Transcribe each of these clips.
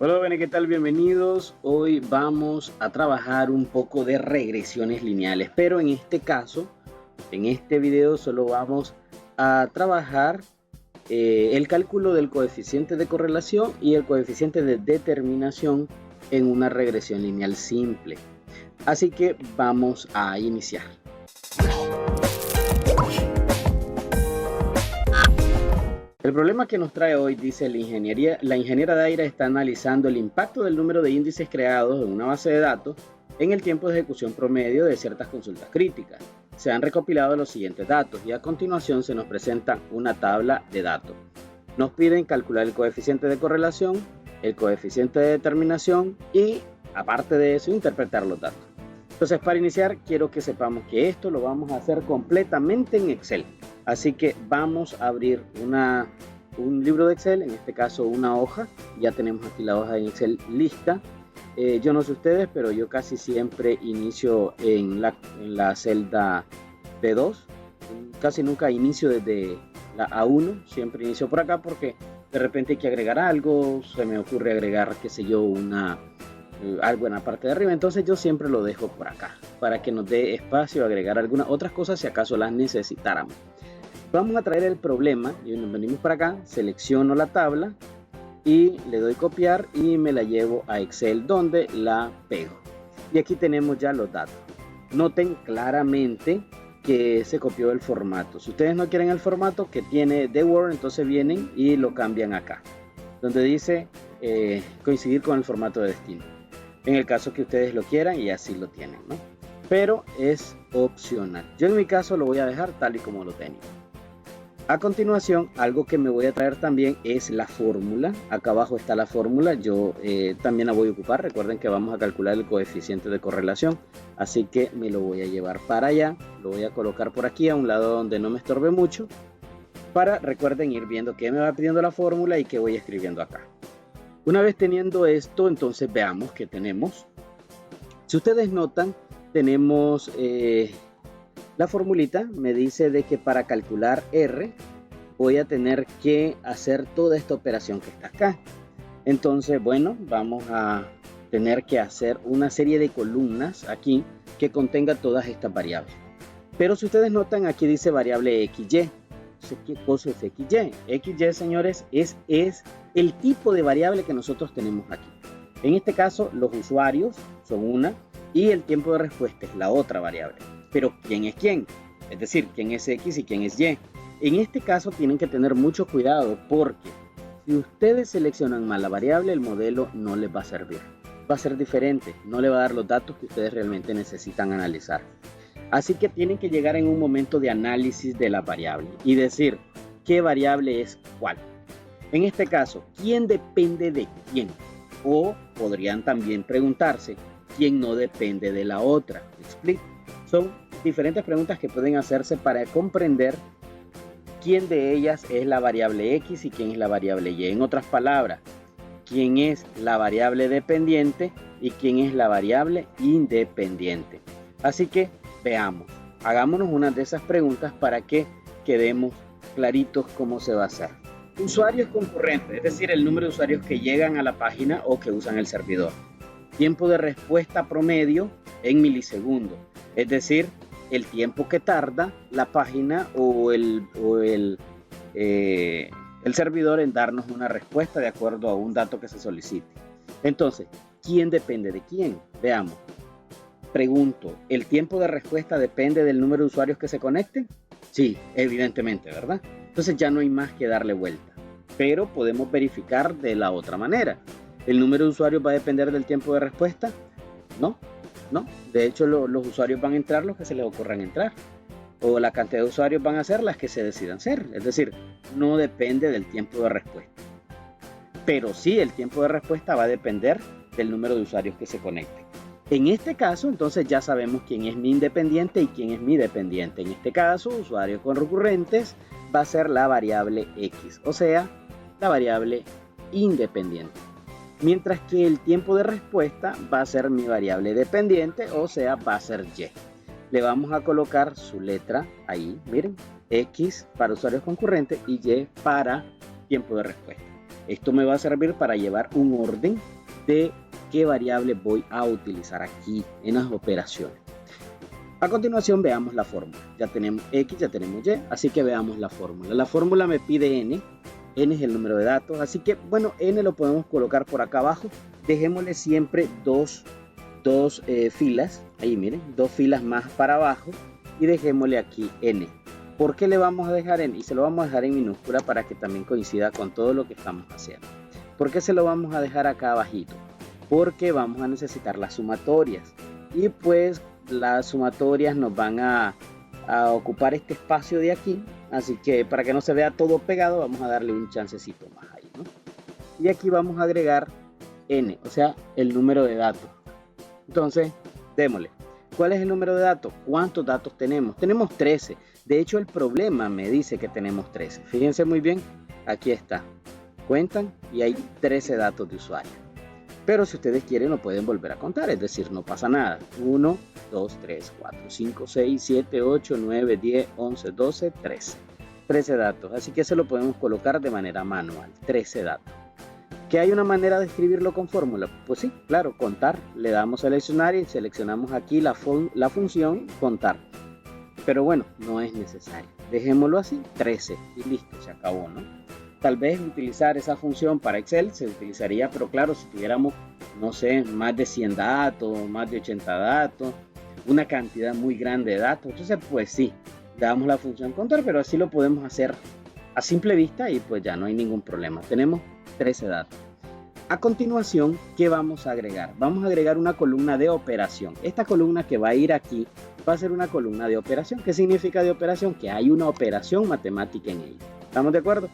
Hola, jóvenes, ¿qué tal? Bienvenidos. Hoy vamos a trabajar un poco de regresiones lineales, pero en este caso, en este video solo vamos a trabajar el cálculo del coeficiente de correlación y el coeficiente de determinación en una regresión lineal simple. Así que vamos a iniciar. El problema que nos trae hoy, dice la ingeniera Daira está analizando el impacto del número de índices creados en una base de datos en el tiempo de ejecución promedio de ciertas consultas críticas. Se han recopilado los siguientes datos y a continuación se nos presenta una tabla de datos. Nos piden calcular el coeficiente de correlación, el coeficiente de determinación y, aparte de eso, interpretar los datos. Entonces, para iniciar, quiero que sepamos que esto lo vamos a hacer completamente en Excel. Así que vamos a abrir un libro de Excel, en este caso una hoja. Ya tenemos aquí la hoja de Excel lista. Yo no sé ustedes, pero yo casi siempre inicio en la celda B2. Casi nunca inicio desde la A1, siempre inicio por acá porque de repente hay que agregar algo, se me ocurre agregar, qué sé yo, algo en la parte de arriba, entonces yo siempre lo dejo por acá para que nos dé espacio a agregar algunas otras cosas si acaso las necesitáramos. Vamos a traer el problema y nos venimos para acá, selecciono la tabla y le doy copiar y me la llevo a Excel donde la pego. Y aquí tenemos ya los datos. Noten claramente que se copió el formato. Si ustedes no quieren el formato que tiene The Word, entonces vienen y lo cambian acá, donde dice coincidir con el formato de destino. En el caso que ustedes lo quieran y así lo tienen, ¿no? Pero es opcional. Yo en mi caso lo voy a dejar tal y como lo tenía. A continuación, algo que me voy a traer también es la fórmula. Acá abajo está la fórmula. Yo también la voy a ocupar. Recuerden que vamos a calcular el coeficiente de correlación. Así que me lo voy a llevar para allá. Lo voy a colocar por aquí a un lado donde no me estorbe mucho. Recuerden ir viendo qué me va pidiendo la fórmula y qué voy escribiendo acá. Una vez teniendo esto, entonces veamos qué tenemos. Si ustedes notan, tenemos la formulita. Me dice de que para calcular R voy a tener que hacer toda esta operación que está acá. Entonces, bueno, vamos a tener que hacer una serie de columnas aquí que contenga todas estas variables. Pero si ustedes notan, aquí dice variable XY. ¿Qué cosa es XY? XY, señores, es el tipo de variable que nosotros tenemos aquí. En este caso, los usuarios son una y el tiempo de respuesta es la otra variable. Pero ¿quién es quién? Es decir, ¿quién es X y quién es Y? En este caso tienen que tener mucho cuidado porque si ustedes seleccionan mal la variable, el modelo no les va a servir. Va a ser diferente, no le va a dar los datos que ustedes realmente necesitan analizar. Así que tienen que llegar en un momento de análisis de la variable y decir qué variable es cuál. En este caso, ¿quién depende de quién? O podrían también preguntarse, ¿quién no depende de la otra? ¿Me explico? Son diferentes preguntas que pueden hacerse para comprender quién de ellas es la variable X y quién es la variable Y. En otras palabras, quién es la variable dependiente y quién es la variable independiente. Así que veamos, hagámonos una de esas preguntas para que quedemos claritos cómo se va a hacer. Usuarios concurrentes, es decir, el número de usuarios que llegan a la página o que usan el servidor. Tiempo de respuesta promedio en milisegundos, es decir, el tiempo que tarda la página o el servidor en darnos una respuesta de acuerdo a un dato que se solicite. Entonces, ¿quién depende de quién? Veamos. Pregunto, ¿el tiempo de respuesta depende del número de usuarios que se conecten? Sí, evidentemente, ¿verdad? Entonces ya no hay más que darle vuelta. Pero podemos verificar de la otra manera. ¿El número de usuarios va a depender del tiempo de respuesta? No. De hecho, los usuarios van a entrar los que se les ocurran entrar. O la cantidad de usuarios van a ser las que se decidan ser. Es decir, no depende del tiempo de respuesta. Pero sí, el tiempo de respuesta va a depender del número de usuarios que se conecten. En este caso, entonces ya sabemos quién es mi independiente y quién es mi dependiente. En este caso, usuarios con recurrentes va a ser la variable X, o sea, la variable independiente. Mientras que el tiempo de respuesta va a ser mi variable dependiente, o sea, va a ser Y. Le vamos a colocar su letra ahí, miren, X para usuarios concurrentes y Y para tiempo de respuesta. Esto me va a servir para llevar un orden de qué variable voy a utilizar aquí en las operaciones. A continuación veamos la fórmula. Ya tenemos X, ya tenemos Y, así que veamos la fórmula. La fórmula me pide N. N es el número de datos, así que bueno, N lo podemos colocar por acá abajo. Dejémosle siempre dos filas, ahí miren, 2 filas más para abajo y dejémosle aquí N. ¿Por qué le vamos a dejar N? Y se lo vamos a dejar en minúscula para que también coincida con todo lo que estamos haciendo. ¿Por qué se lo vamos a dejar acá abajito? Porque vamos a necesitar las sumatorias y pues las sumatorias nos van a ocupar este espacio de aquí, así que para que no se vea todo pegado vamos a darle un chancecito más ahí, ¿no? Y aquí vamos a agregar N, o sea el número de datos. Entonces démosle, ¿cuál es el número de datos? ¿Cuántos datos tenemos? Tenemos 13. De hecho el problema me dice que tenemos 13. Fíjense muy bien, aquí está, cuentan y hay 13 datos de usuario. Pero si ustedes quieren lo pueden volver a contar, es decir, no pasa nada. 1, 2, 3, 4, 5, 6, 7, 8, 9, 10, 11, 12, 13. 13 datos, así que se lo podemos colocar de manera manual, 13 datos. ¿Que hay una manera de escribirlo con fórmula? Pues sí, claro, contar. Le damos a seleccionar y seleccionamos aquí la función contar. Pero bueno, no es necesario. Dejémoslo así, 13 y listo, se acabó, ¿no? Tal vez utilizar esa función para Excel se utilizaría, pero claro, si tuviéramos, no sé, más de 100 datos, más de 80 datos, una cantidad muy grande de datos, entonces pues sí, le damos la función contar, pero así lo podemos hacer a simple vista y pues ya no hay ningún problema. Tenemos 13 datos. A continuación, ¿qué vamos a agregar? Vamos a agregar una columna de operación. Esta columna que va a ir aquí va a ser una columna de operación. ¿Qué significa de operación? Que hay una operación matemática en ella. ¿Estamos de acuerdo?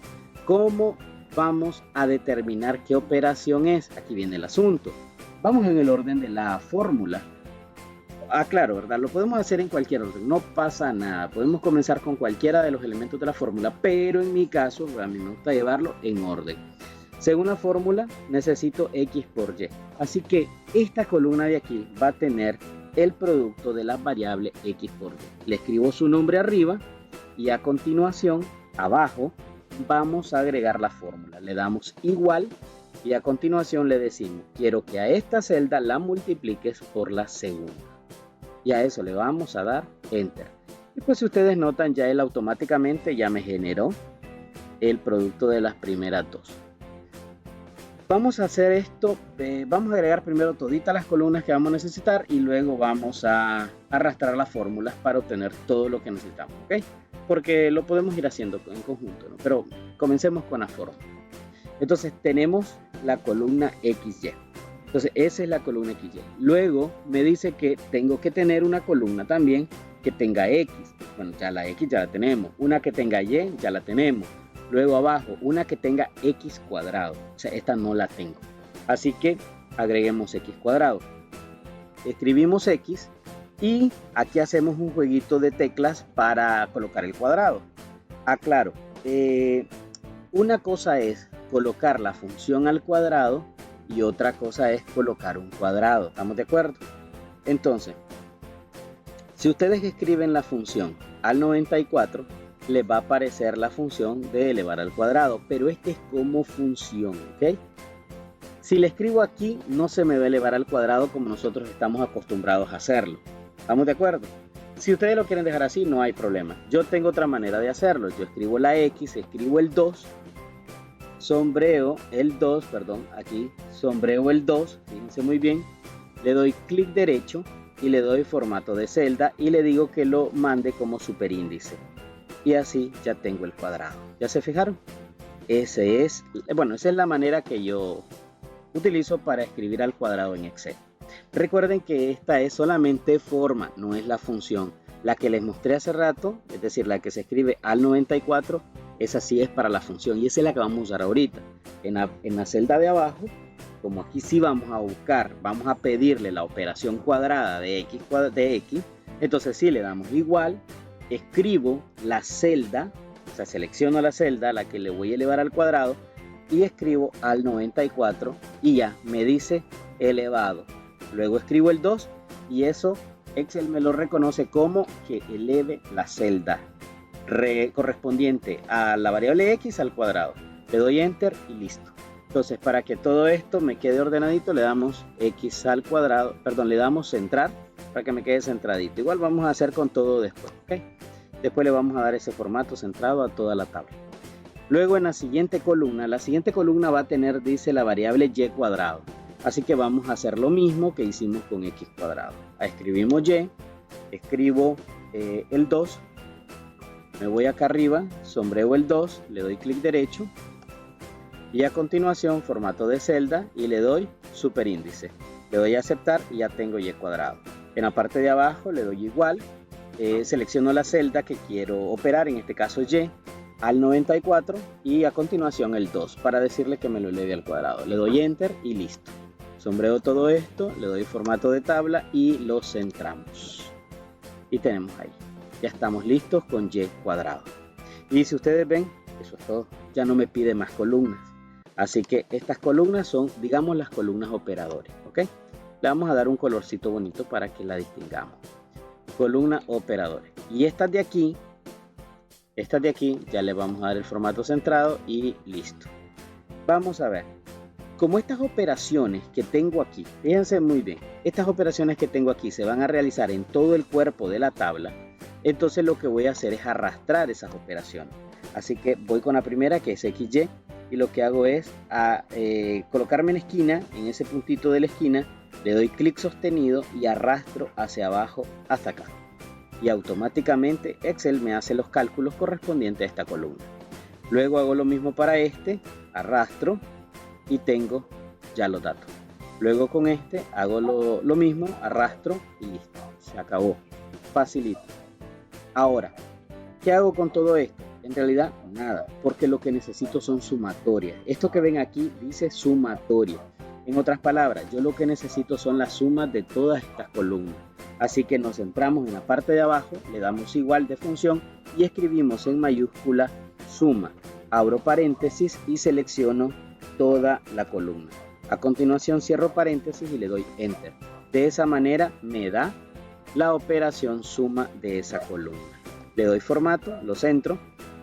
¿Cómo vamos a determinar qué operación es? Aquí viene el asunto. Vamos en el orden de la fórmula. Claro, ¿verdad? Lo podemos hacer en cualquier orden, no pasa nada. Podemos comenzar con cualquiera de los elementos de la fórmula, pero en mi caso, a mí me gusta llevarlo en orden. Según la fórmula, necesito X por Y. Así que esta columna de aquí va a tener el producto de las variables X por Y. Le escribo su nombre arriba y a continuación, abajo, vamos a agregar la fórmula. Le damos igual y a continuación le decimos, quiero que a esta celda la multipliques por la segunda. Y a eso le vamos a dar Enter. Y pues si ustedes notan, ya él automáticamente ya me generó el producto de las primeras dos. Vamos a hacer esto, vamos a agregar primero toditas las columnas que vamos a necesitar y luego vamos a arrastrar las fórmulas para obtener todo lo que necesitamos, ¿ok? Porque lo podemos ir haciendo en conjunto, ¿no? Pero comencemos con la fórmula. Entonces tenemos la columna XY. Entonces esa es la columna XY. Luego me dice que tengo que tener una columna también que tenga X. Bueno, ya la X ya la tenemos. Una que tenga Y ya la tenemos. Luego abajo, una que tenga X cuadrado. O sea, esta no la tengo. Así que agreguemos X cuadrado. Escribimos X y aquí hacemos un jueguito de teclas para colocar el cuadrado. Claro, una cosa es colocar la función al cuadrado y otra cosa es colocar un cuadrado. ¿Estamos de acuerdo? Entonces, si ustedes escriben la función al 94, les va a aparecer la función de elevar al cuadrado, pero este es como función, ¿ok? Si le escribo aquí, no se me va a elevar al cuadrado como nosotros estamos acostumbrados a hacerlo. ¿Estamos de acuerdo? Si ustedes lo quieren dejar así, no hay problema. Yo tengo otra manera de hacerlo. Yo escribo la X, escribo el 2, sombreo el 2, perdón, aquí sombreo el 2, fíjense muy bien, le doy clic derecho y le doy formato de celda y le digo que lo mande como superíndice. Y así ya tengo el cuadrado. ¿Ya se fijaron? Esa es la manera que yo utilizo para escribir al cuadrado en Excel. Recuerden que esta es solamente forma, no es la función. La que les mostré hace rato, es decir, la que se escribe al 94, esa sí es para la función y esa es la que vamos a usar ahorita. En la celda de abajo, como aquí sí vamos a buscar, vamos a pedirle la operación cuadrada de X, entonces sí le damos igual, escribo la celda, o sea, selecciono la celda a la que le voy a elevar al cuadrado y escribo al 94 y ya me dice elevado. Luego escribo el 2 y eso Excel me lo reconoce como que eleve la celda correspondiente a la variable X al cuadrado. Le doy Enter y listo. Entonces, para que todo esto me quede ordenadito, le damos X al cuadrado, perdón, le damos centrar para que me quede centradito. Igual vamos a hacer con todo después, ¿ok? Después le vamos a dar ese formato centrado a toda la tabla. Luego en la siguiente columna va a tener, dice, la variable y cuadrado. Así que vamos a hacer lo mismo que hicimos con x cuadrado. Escribimos y, escribo el 2, me voy acá arriba, sombreo el 2, le doy clic derecho y a continuación formato de celda y le doy superíndice. Le doy a aceptar y ya tengo y cuadrado. En la parte de abajo le doy igual, selecciono la celda que quiero operar, en este caso y, al 94 y a continuación el 2 para decirle que me lo eleve al cuadrado. Le doy enter y listo. Sombreo todo esto, le doy formato de tabla y lo centramos. Y tenemos ahí. Ya estamos listos con y cuadrado. Y si ustedes ven, eso es todo. Ya no me pide más columnas. Así que estas columnas son, digamos, las columnas operadores. ¿Ok? Le vamos a dar un colorcito bonito para que la distingamos. Columna operadores. Y estas de aquí ya le vamos a dar el formato centrado y listo. Vamos a ver. Como estas operaciones que tengo aquí, fíjense muy bien, estas operaciones que tengo aquí se van a realizar en todo el cuerpo de la tabla, entonces lo que voy a hacer es arrastrar esas operaciones. Así que voy con la primera, que es XY, y lo que hago es colocarme en la esquina, en ese puntito de la esquina, le doy clic sostenido y arrastro hacia abajo hasta acá. Y automáticamente Excel me hace los cálculos correspondientes a esta columna. Luego hago lo mismo para este, arrastro y tengo ya los datos. Luego con este hago lo mismo, arrastro y listo, se acabó, facilito. Ahora, ¿qué hago con todo esto? En realidad nada, porque lo que necesito son sumatorias. Esto que ven aquí dice sumatoria. En otras palabras, yo lo que necesito son las sumas de todas estas columnas. Así que nos centramos en la parte de abajo, le damos igual de función y escribimos en mayúscula suma. Abro paréntesis y selecciono toda la columna. A continuación cierro paréntesis y le doy enter. De esa manera me da la operación suma de esa columna. Le doy formato, lo centro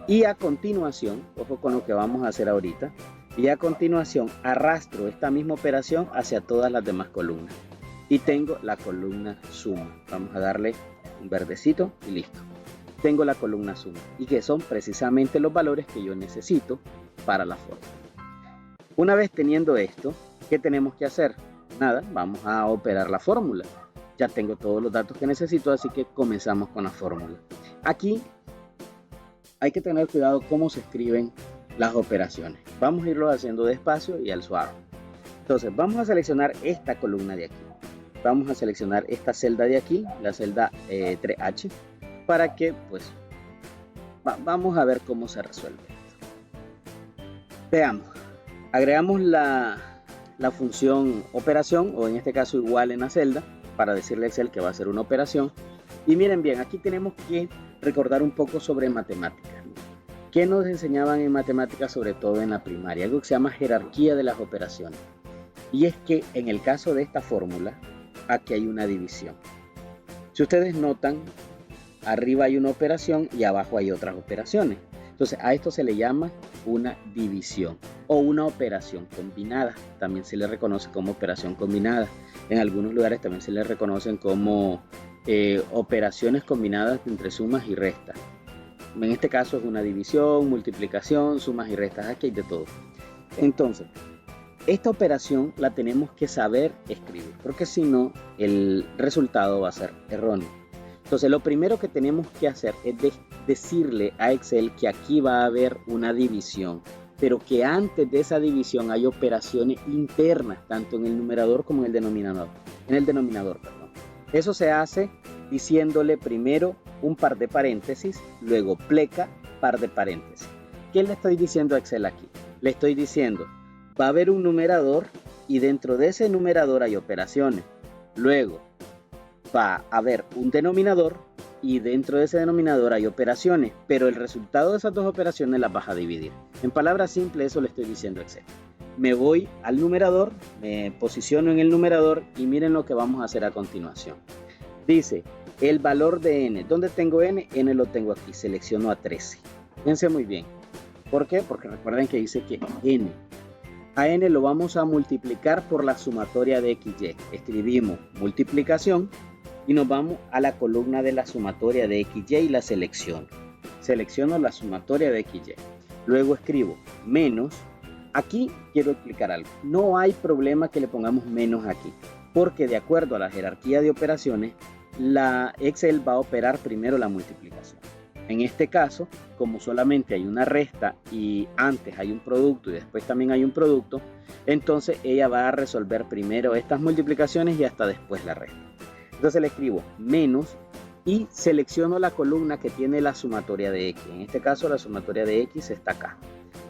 y a continuación, ojo con lo que vamos a hacer ahorita, y a continuación arrastro esta misma operación hacia todas las demás columnas. Y tengo la columna suma. Vamos a darle un verdecito y listo. Tengo la columna suma y que son precisamente los valores que yo necesito para la fórmula. Una vez teniendo esto, ¿qué tenemos que hacer? Nada, vamos a operar la fórmula. Ya tengo todos los datos que necesito, así que comenzamos con la fórmula. Aquí hay que tener cuidado cómo se escriben las operaciones. Vamos a irlo haciendo despacio y al suave. Entonces vamos a seleccionar esta columna de aquí. Vamos a seleccionar esta celda de aquí, la celda 3H, para que pues vamos a ver cómo se resuelve esto. Veamos. Agregamos la función operación, o en este caso igual en la celda, para decirle a Excel que va a hacer una operación. Y miren bien, aquí tenemos que recordar un poco sobre matemáticas. ¿Qué nos enseñaban en matemáticas, sobre todo en la primaria? Algo que se llama jerarquía de las operaciones. Y es que en el caso de esta fórmula, aquí hay una división. Si ustedes notan, arriba hay una operación y abajo hay otras operaciones. Entonces a esto se le llama una división o una operación combinada. También se le reconoce como operación combinada. En algunos lugares también se le reconocen como operaciones combinadas entre sumas y restas. En este caso es una división, multiplicación, sumas y restas. Aquí hay de todo. Entonces, esta operación la tenemos que saber escribir, porque si no, el resultado va a ser erróneo. Entonces, lo primero que tenemos que hacer es decirle a Excel que aquí va a haber una división, pero que antes de esa división hay operaciones internas, tanto en el numerador como en el denominador. Perdón. Eso se hace diciéndole primero un par de paréntesis, luego pleca, par de paréntesis. ¿Qué le estoy diciendo a Excel aquí? Le estoy diciendo, va a haber un numerador y dentro de ese numerador hay operaciones. Luego va a haber un denominador y dentro de ese denominador hay operaciones, pero el resultado de esas dos operaciones las vas a dividir. En palabras simples, eso le estoy diciendo a Excel. Me voy al numerador, me posiciono en el numerador y miren lo que vamos a hacer a continuación. Dice, el valor de n. ¿Dónde tengo n? N lo tengo aquí, selecciono a 13. Fíjense muy bien. ¿Por qué? Porque recuerden que dice que n. A n lo vamos a multiplicar por la sumatoria de xy. Escribimos multiplicación y nos vamos a la columna de la sumatoria de xy y la selecciono. Selecciono la sumatoria de xy. Luego escribo menos. Aquí quiero explicar algo. No hay problema que le pongamos menos aquí, porque de acuerdo a la jerarquía de operaciones, la Excel va a operar primero la multiplicación. En este caso, como solamente hay una resta y antes hay un producto y después también hay un producto, entonces ella va a resolver primero estas multiplicaciones y hasta después la resta. Entonces le escribo menos y selecciono la columna que tiene la sumatoria de x. En este caso la sumatoria de x está acá.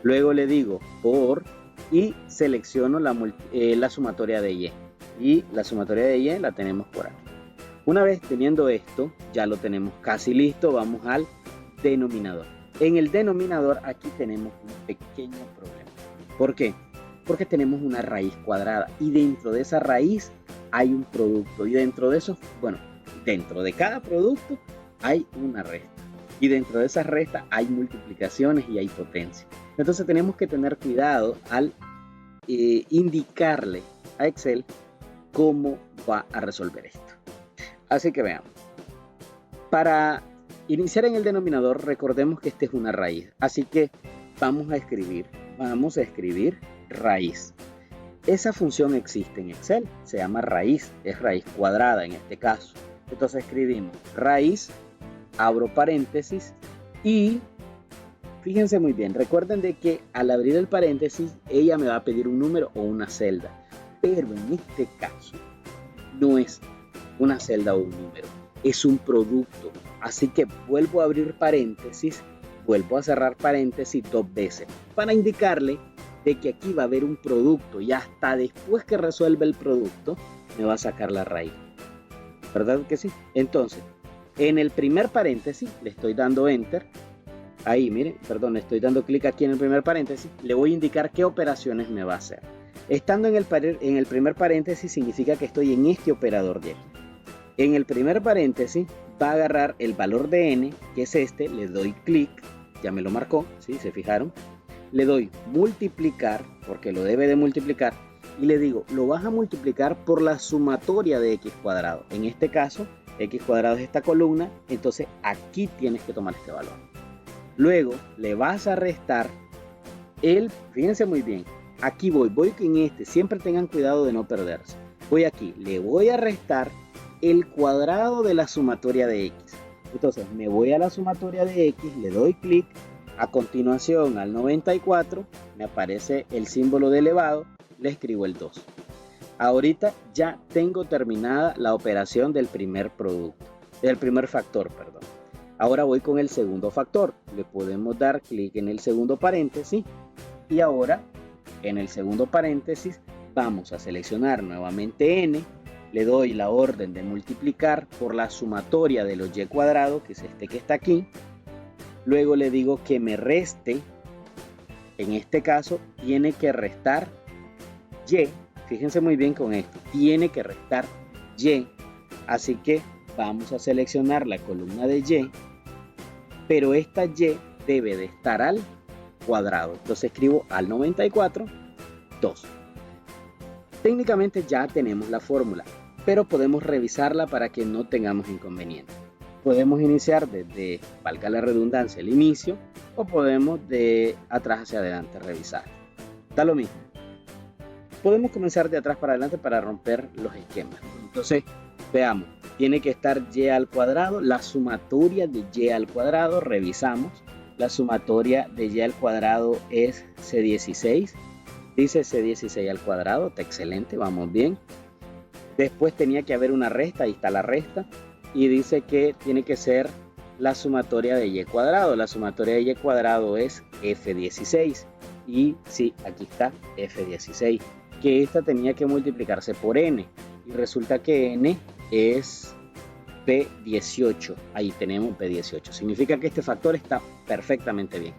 Luego le digo por y selecciono la sumatoria de y. Y la sumatoria de y la tenemos por aquí. Una vez teniendo esto, ya lo tenemos casi listo, vamos al denominador. En el denominador aquí tenemos un pequeño problema. ¿Por qué? Porque tenemos una raíz cuadrada y dentro de esa raíz hay un producto y dentro de eso, bueno, dentro de cada producto hay una resta y dentro de esa resta hay multiplicaciones y hay potencia. Entonces tenemos que tener cuidado al indicarle a Excel cómo va a resolver esto. Así que veamos. Para iniciar en el denominador, recordemos que esta es una raíz. Así que vamos a escribir raíz. Esa función existe en Excel, se llama raíz, es raíz cuadrada en este caso. Entonces escribimos raíz, abro paréntesis y fíjense muy bien, recuerden de que al abrir el paréntesis ella me va a pedir un número o una celda, pero en este caso no es una celda o un número, es un producto. Así que vuelvo a abrir paréntesis, vuelvo a cerrar paréntesis 2 veces para indicarle de que aquí va a haber un producto y hasta después que resuelve el producto me va a sacar la raíz. ¿Verdad que sí? Entonces, en el primer paréntesis le estoy dando enter. Ahí, miren, perdón, le estoy dando clic aquí en el primer paréntesis. Le voy a indicar qué operaciones me va a hacer. Estando en el primer paréntesis significa que estoy en este operador de aquí. En el primer paréntesis va a agarrar el valor de n, que es este, le doy clic, ya me lo marcó, ¿sí? ¿Se fijaron? Le doy multiplicar, porque lo debe de multiplicar, y le digo, lo vas a multiplicar por la sumatoria de x cuadrado. En este caso, x cuadrado es esta columna, entonces aquí tienes que tomar este valor. Luego le vas a restar fíjense muy bien, aquí voy en este, siempre tengan cuidado de no perderse. Voy aquí, le voy a restar el cuadrado de la sumatoria de x. Entonces me voy a la sumatoria de x, le doy clic, a continuación al 94 me aparece el símbolo de elevado, le escribo el 2. Ahorita ya tengo terminada la operación del primer factor, perdón. Ahora voy con el segundo factor, le podemos dar clic en el segundo paréntesis y ahora en el segundo paréntesis vamos a seleccionar nuevamente n. Le doy la orden de multiplicar por la sumatoria de los y cuadrados, que es este que está aquí. Luego le digo que me reste, en este caso tiene que restar y, fíjense muy bien con esto, tiene que restar y, así que vamos a seleccionar la columna de y, pero esta y debe de estar al cuadrado. Entonces escribo al 94, 2. Técnicamente ya tenemos la fórmula, pero podemos revisarla para que no tengamos inconvenientes. Podemos iniciar desde, valga la redundancia, el inicio, o podemos de atrás hacia adelante revisar. Da lo mismo. Podemos comenzar de atrás para adelante para romper los esquemas. Entonces, veamos, tiene que estar y al cuadrado, la sumatoria de y al cuadrado, revisamos. La sumatoria de y al cuadrado es C16. Dice C16 al cuadrado, está excelente, vamos bien. Después tenía que haber una resta, ahí está la resta. Y dice que tiene que ser la sumatoria de y cuadrado. La sumatoria de y cuadrado es F16. Y sí, aquí está F16. Que esta tenía que multiplicarse por n. Y resulta que n es P18. Ahí tenemos P18. Significa que este factor está perfectamente bien.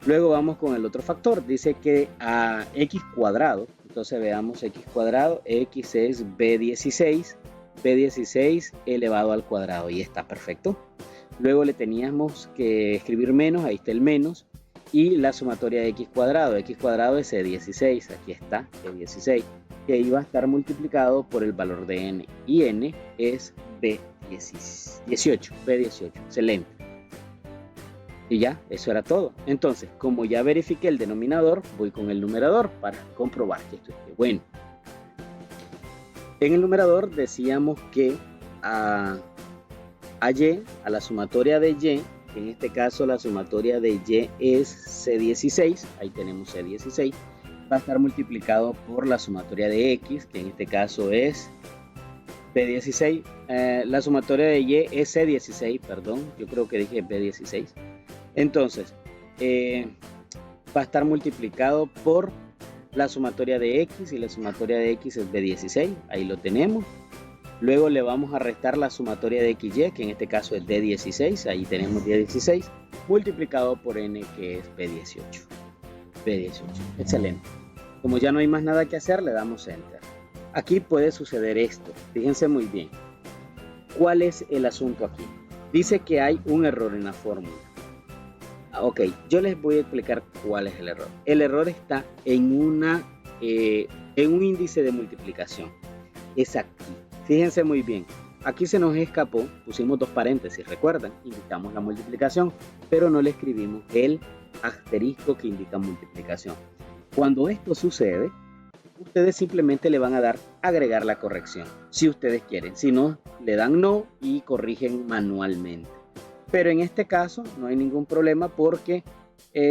Luego vamos con el otro factor. Dice que a x cuadrado. Entonces veamos x cuadrado. X es B16. B16 elevado al cuadrado. Y está perfecto. Luego le teníamos que escribir menos. Ahí está el menos. y la sumatoria de x cuadrado es C16, aquí está C16, que iba a estar multiplicado por el valor de n, y n es B18, excelente. Y ya, eso era todo. Entonces, como ya verifiqué el denominador, voy con el numerador para comprobar que esto esté bueno. En el numerador decíamos que a y, a la sumatoria de y, en este caso la sumatoria de y es C16, ahí tenemos C16, va a estar multiplicado por la sumatoria de x, que en este caso es B16, la sumatoria de y es C16, perdón, yo creo que dije B16. Entonces, va a estar multiplicado por la sumatoria de x, y la sumatoria de x es B16, ahí lo tenemos. Luego le vamos a restar la sumatoria de XY, que en este caso es D16, ahí tenemos D16, multiplicado por N, que es B18. B18, excelente. Como ya no hay más nada que hacer, le damos Enter. Aquí puede suceder esto, fíjense muy bien. ¿Cuál es el asunto aquí? Dice que hay un error en la fórmula. Ok, yo les voy a explicar cuál es el error. El error está en un índice de multiplicación. Es aquí. Fíjense muy bien, aquí se nos escapó, pusimos dos paréntesis, recuerdan, indicamos la multiplicación, pero no le escribimos el asterisco que indica multiplicación. Cuando esto sucede, ustedes simplemente le van a dar agregar la corrección, si ustedes quieren. Si no, le dan no y corrigen manualmente. Pero en este caso no hay ningún problema, porque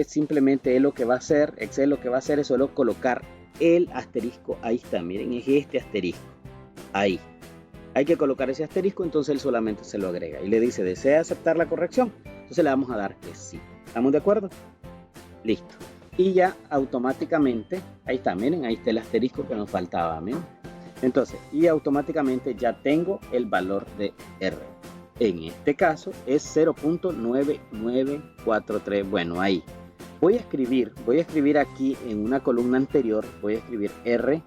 simplemente lo que va a hacer, Excel lo que va a hacer es solo colocar el asterisco. Ahí está, miren, es este asterisco, ahí. Hay que colocar ese asterisco, entonces él solamente se lo agrega y le dice, ¿desea aceptar la corrección? Entonces le vamos a dar que sí. ¿Estamos de acuerdo? Listo. Y ya automáticamente, ahí está, miren, ahí está el asterisco que nos faltaba, miren. Entonces, y automáticamente ya tengo el valor de R. En este caso es 0.9943. Bueno, ahí. Voy a escribir aquí en una columna anterior, voy a escribir R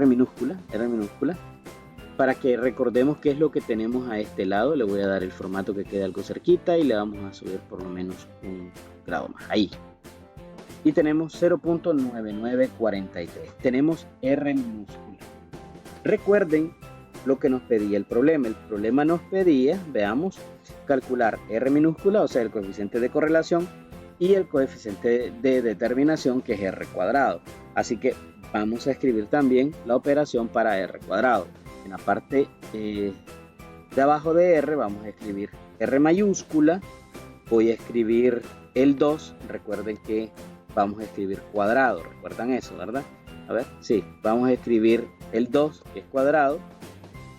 minúscula, para que recordemos qué es lo que tenemos a este lado. Le voy a dar el formato que quede algo cerquita y le vamos a subir por lo menos un grado más, ahí. Y tenemos 0.9943, tenemos R minúscula. Recuerden lo que nos pedía el problema. El problema nos pedía, veamos, calcular R minúscula, o sea, el coeficiente de correlación, y el coeficiente de determinación, que es R cuadrado. Así que vamos a escribir también la operación para R cuadrado. En la parte de abajo de R vamos a escribir R mayúscula, voy a escribir el 2, recuerden que vamos a escribir cuadrado, recuerdan eso, ¿verdad? A ver, sí, vamos a escribir el 2, que es cuadrado,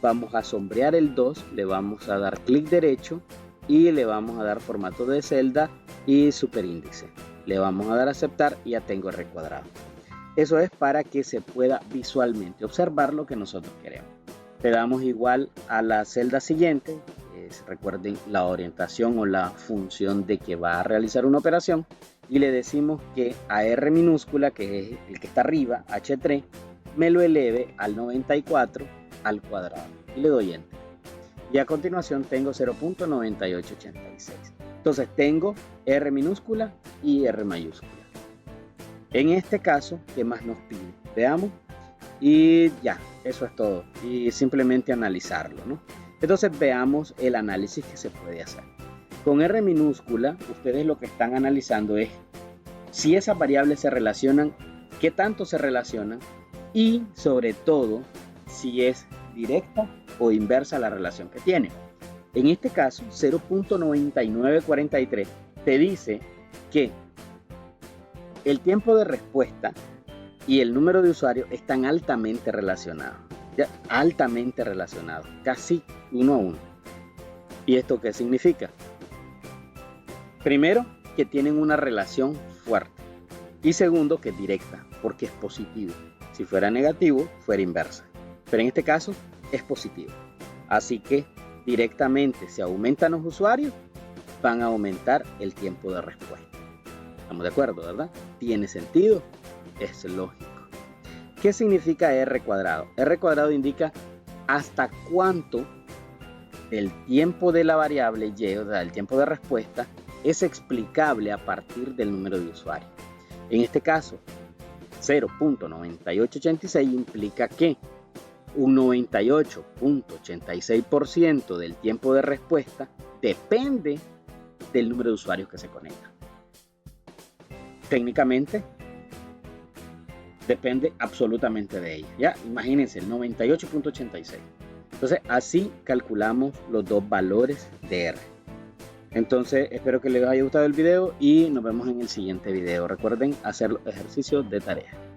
vamos a sombrear el 2, le vamos a dar clic derecho y le vamos a dar formato de celda y superíndice. Le vamos a dar a aceptar y ya tengo R cuadrado. Eso es para que se pueda visualmente observar lo que nosotros queremos. Le damos igual a la celda siguiente, recuerden la orientación o la función de que va a realizar una operación, y le decimos que a R minúscula, que es el que está arriba, H3, me lo eleve al 94 al cuadrado y le doy Enter. Y a continuación tengo 0.9886. Entonces tengo R minúscula y R mayúscula. En este caso, ¿qué más nos pide? Veamos. Y ya, eso es todo. Y simplemente analizarlo, ¿no? Entonces veamos el análisis que se puede hacer. Con R minúscula, ustedes lo que están analizando es si esas variables se relacionan, qué tanto se relacionan, y sobre todo, si es directa o inversa la relación que tiene. En este caso, 0.9943 te dice que el tiempo de respuesta y el número de usuarios están altamente relacionados. Ya, altamente relacionados, casi 1 a 1. ¿Y esto qué significa? Primero, que tienen una relación fuerte. Y segundo, que es directa, porque es positivo. Si fuera negativo, fuera inversa. Pero en este caso, es positivo. Así que directamente, si aumentan los usuarios, van a aumentar el tiempo de respuesta. ¿Estamos de acuerdo, verdad? ¿Tiene sentido? Es lógico. ¿Qué significa R cuadrado? R cuadrado indica hasta cuánto el tiempo de la variable Y, o sea, el tiempo de respuesta, es explicable a partir del número de usuario. En este caso, 0.9886 implica que un 98.86% del tiempo de respuesta depende del número de usuarios que se conectan. Técnicamente, depende absolutamente de ella. Ya, imagínense, el 98.86. Entonces, así calculamos los dos valores de R. Entonces, espero que les haya gustado el video y nos vemos en el siguiente video. Recuerden hacer los ejercicios de tarea.